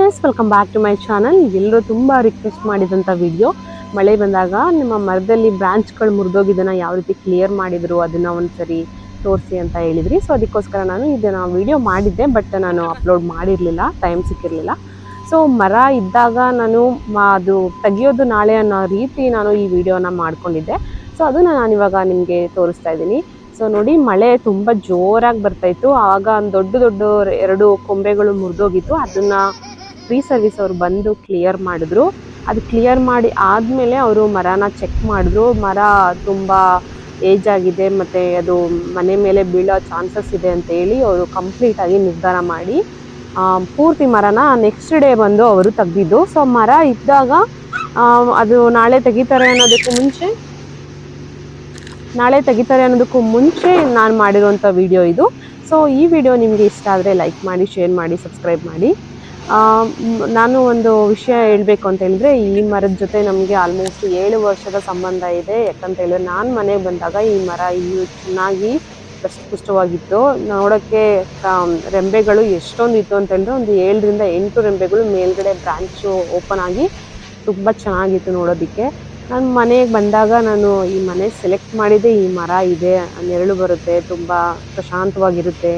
Guys, welcome back to my channel. ಎಲ್ಲರೂ ತುಂಬ request ಮಾಡಿದಂಥ ವಿಡಿಯೋ, ಮಳೆ ಬಂದಾಗ ನಿಮ್ಮ ಮರದಲ್ಲಿ ಬ್ರಾಂಚ್ಗಳು ಮುರಿದೋಗಿದ್ದನ್ನು ಯಾವ ರೀತಿ ಕ್ಲಿಯರ್ ಮಾಡಿದ್ರು ಅದನ್ನು ಒಂದ್ಸರಿ ತೋರಿಸಿ ಅಂತ ಹೇಳಿದ್ರಿ. ಸೊ ಅದಕ್ಕೋಸ್ಕರ ನಾನು ಇದನ್ನು ವಿಡಿಯೋ ಮಾಡಿದ್ದೆ, ಬಟ್ ನಾನು ಅಪ್ಲೋಡ್ ಮಾಡಿರಲಿಲ್ಲ, ಟೈಮ್ ಸಿಕ್ಕಿರಲಿಲ್ಲ. ಸೊ ಮರ ಇದ್ದಾಗ ನಾನು ಅದು ತೆಗಿಯೋದು ನಾಳೆ ಅನ್ನೋ ರೀತಿ ನಾನು ಈ ವಿಡಿಯೋನ ಮಾಡ್ಕೊಂಡಿದ್ದೆ. ಸೊ ಅದನ್ನು ನಾನಿವಾಗ ನಿಮಗೆ ತೋರಿಸ್ತಾ ಇದ್ದೀನಿ. ಸೊ ನೋಡಿ, ಮಳೆ ತುಂಬ ಜೋರಾಗಿ ಬರ್ತಾಯಿತ್ತು. ಆಗ ದೊಡ್ಡ ದೊಡ್ಡ 2 ಕೊಂಬೆಗಳು ಮುರಿದೋಗಿತ್ತು. ಅದನ್ನು ಫ್ರೀ ಸರ್ವಿಸ್ ಅವರು ಬಂದು ಕ್ಲಿಯರ್ ಮಾಡಿದ್ರು. ಅದು ಕ್ಲಿಯರ್ ಮಾಡಿ ಆದಮೇಲೆ ಅವರು ಮರನ ಚೆಕ್ ಮಾಡಿದ್ರು. ಮರ ತುಂಬ ಏಜ್ ಆಗಿದೆ ಮತ್ತು ಅದು ಮನೆ ಮೇಲೆ ಬೀಳೋ ಚಾನ್ಸಸ್ ಇದೆ ಅಂತೇಳಿ ಅವರು ಕಂಪ್ಲೀಟಾಗಿ ನಿರ್ಧಾರ ಮಾಡಿ ಪೂರ್ತಿ ಮರನ ನೆಕ್ಸ್ಟ್ ಡೇ ಬಂದು ಅವರು ತೆಗ್ದಿದ್ದು. ಸೊ ಮರ ಇದ್ದಾಗ ಅದು ನಾಳೆ ತೆಗಿತಾರೆ ಅನ್ನೋದಕ್ಕೂ ಮುಂಚೆ ನಾನು ಮಾಡಿರುವಂಥ ವಿಡಿಯೋ ಇದು. ಸೊ ಈ ವಿಡಿಯೋ ನಿಮಗೆ ಇಷ್ಟ ಆದರೆ ಲೈಕ್ ಮಾಡಿ, ಶೇರ್ ಮಾಡಿ, ಸಬ್ಸ್ಕ್ರೈಬ್ ಮಾಡಿ. ನಾನು ಒಂದು ವಿಷಯ ಹೇಳಬೇಕು ಅಂತ ಹೇಳಿದ್ರೆ, ಈ ಮರದ ಜೊತೆ ನಮಗೆ ಆಲ್ಮೋಸ್ಟ್ 7 ವರ್ಷದ ಸಂಬಂಧ ಇದೆ. ಯಾಕಂತ ಹೇಳಿದ್ರೆ ನಾನು ಮನೆಗೆ ಬಂದಾಗ ಈ ಮರ ಚೆನ್ನಾಗಿ ಪುಷ್ಟವಾಗಿತ್ತು. ನೋಡೋಕ್ಕೆ ರೆಂಬೆಗಳು ಎಷ್ಟೊಂದು ಇತ್ತು ಅಂತ ಹೇಳಿದ್ರೆ, ಒಂದು 7ರಿಂದ 8 ರೆಂಬೆಗಳು ಮೇಲ್ಗಡೆ ಬ್ರಾಂಚು ಓಪನ್ ಆಗಿ ತುಂಬ ಚೆನ್ನಾಗಿತ್ತು ನೋಡೋದಕ್ಕೆ. ನಾನು ಮನೆಗೆ ಬಂದಾಗ ನಾನು ಈ ಮನೆ ಸೆಲೆಕ್ಟ್ ಮಾಡಿದೆ, ಈ ಮರ ಇದೆ, ನೆರಳು ಬರುತ್ತೆ, ತುಂಬ ಪ್ರಶಾಂತವಾಗಿರುತ್ತೆ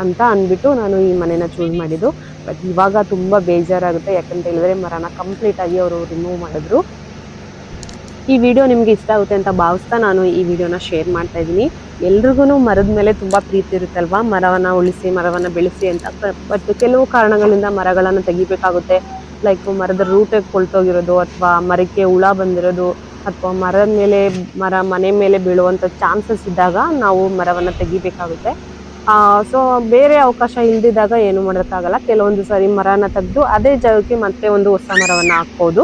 ಅಂತ ಅಂದ್ಬಿಟ್ಟು ನಾನು ಈ ಮನೆನ ಚೂಸ್ ಮಾಡಿದ್ದು. ಬಟ್ ಇವಾಗ ತುಂಬ ಬೇಜಾರಾಗುತ್ತೆ, ಯಾಕಂತ ಹೇಳಿದ್ರೆ ಮರನ ಕಂಪ್ಲೀಟಾಗಿ ಅವರು ರಿಮೂವ್ ಮಾಡಿದ್ರು. ಈ ವಿಡಿಯೋ ನಿಮಗೆ ಇಷ್ಟ ಆಗುತ್ತೆ ಅಂತ ಭಾವಿಸ್ತಾ ನಾನು ಈ ವಿಡಿಯೋನ ಶೇರ್ ಮಾಡ್ತಾ ಇದ್ದೀನಿ. ಎಲ್ರಿಗೂ ಮರದ ಮೇಲೆ ತುಂಬ ಪ್ರೀತಿ ಇರುತ್ತಲ್ವ, ಮರವನ್ನು ಉಳಿಸಿ, ಮರವನ್ನು ಬೆಳೆಸಿ ಅಂತ. ಬಟ್ ಕೆಲವು ಕಾರಣಗಳಿಂದ ಮರಗಳನ್ನು ತೆಗಿಬೇಕಾಗುತ್ತೆ. ಲೈಕ್ ಮರದ ರೂಟೇ ಕೊಳ್ತೋಗಿರೋದು, ಅಥವಾ ಮರಕ್ಕೆ ಹುಳ ಬಂದಿರೋದು, ಅಥವಾ ಮನೆ ಮೇಲೆ ಬೀಳುವಂಥ ಚಾನ್ಸಸ್ ಇದ್ದಾಗ ನಾವು ಮರವನ್ನು ತೆಗಿಬೇಕಾಗುತ್ತೆ. ಸೊ ಬೇರೆ ಅವಕಾಶ ಇಲ್ದಿದ್ದಾಗ ಏನು ಮಾಡೋಕ್ಕಾಗಲ್ಲ. ಕೆಲವೊಂದು ಸಾರಿ ಮರನ ತೆಗೆದು ಅದೇ ಜಾಗಕ್ಕೆ ಮತ್ತೆ ಒಂದು ಹೊಸ ಮರವನ್ನು ಹಾಕ್ಬೋದು.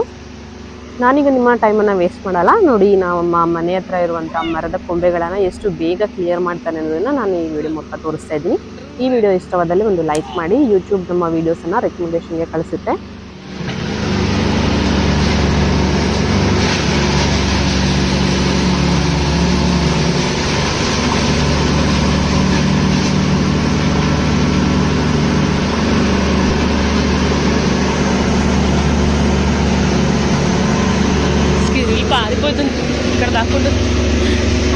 ನಾನೀಗ ನಿಮ್ಮ ಟೈಮನ್ನು ವೇಸ್ಟ್ ಮಾಡಲ್ಲ. ನೋಡಿ, ನಮ್ಮ ಮನೆ ಹತ್ರ ಇರುವಂಥ ಮರದ ಕೊಂಬೆಗಳನ್ನು ಎಷ್ಟು ಬೇಗ ಕ್ಲಿಯರ್ ಮಾಡ್ತಾನೆ ಅನ್ನೋದನ್ನು ನಾನು ಈ ವಿಡಿಯೋ ಮೂಲಕ ತೋರಿಸ್ತಾ ಇದ್ದೀನಿ. ಈ ವಿಡಿಯೋ ಇಷ್ಟವಾದಲ್ಲಿ ಒಂದು ಲೈಕ್ ಮಾಡಿ. ಯೂಟ್ಯೂಬ್ ನಮ್ಮ ವೀಡಿಯೋಸನ್ನು ರೆಕಮೆಂಡೇಷನ್ಗೆ ಕಳಿಸುತ್ತೆ. పారిపోతుంది ఇక్కడ దాక్కుండా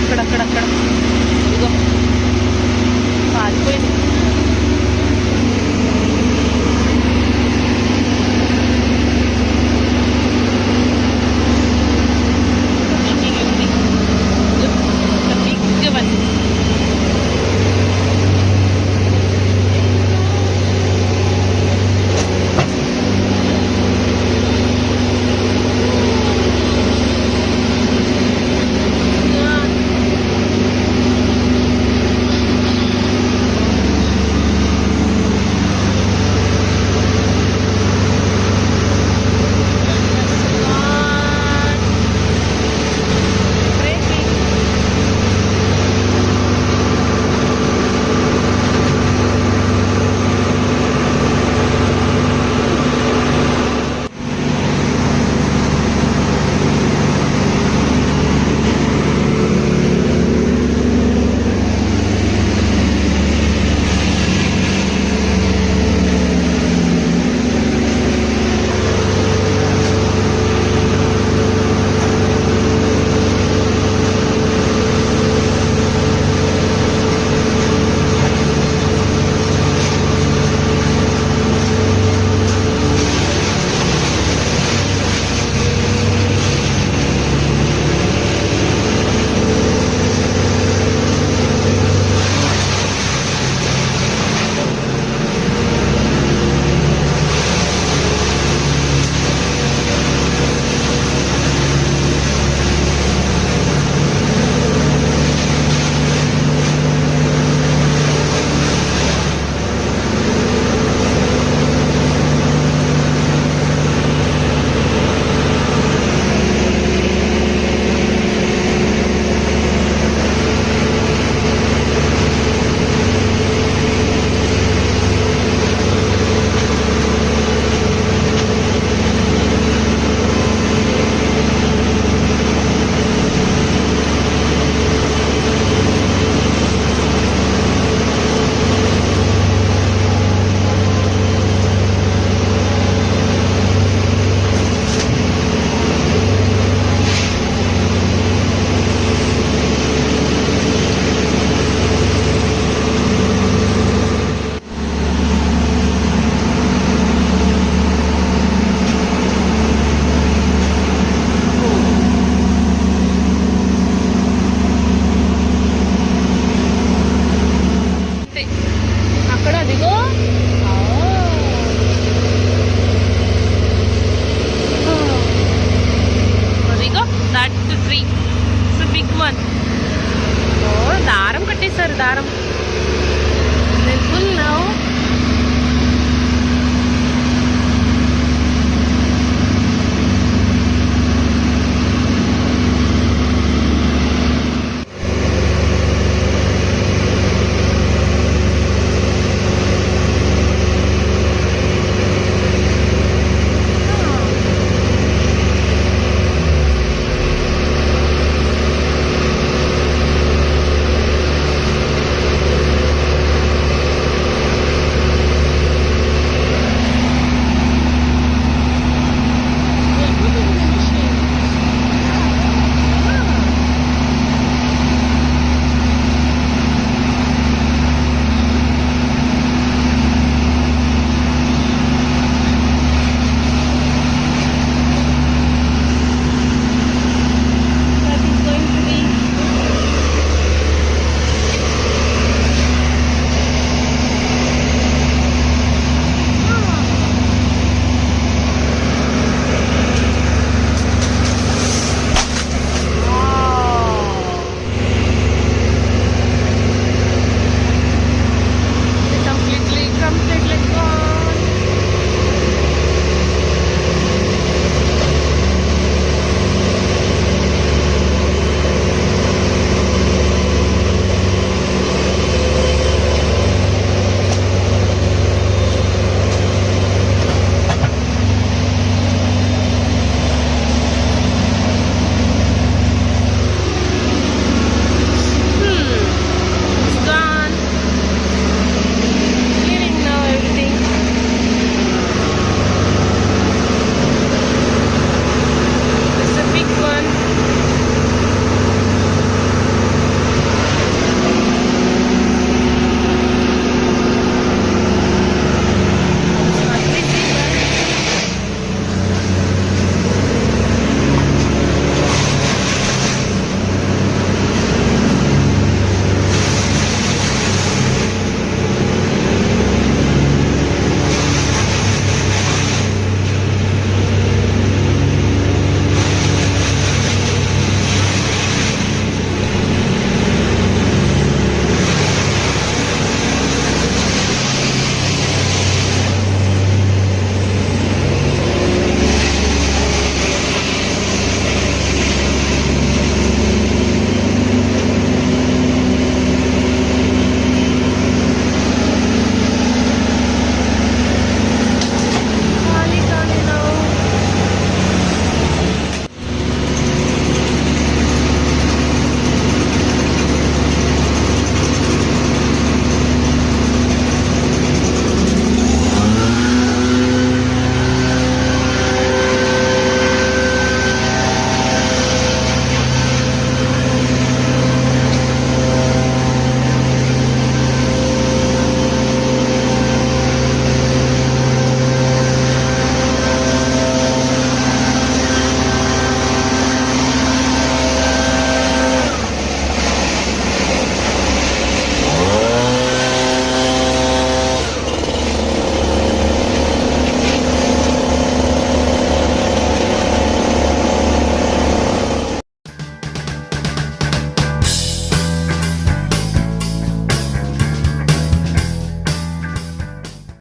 అక్కడక్కడక్కడ ఇదిగో పారిపోయింది. ದಾರಂ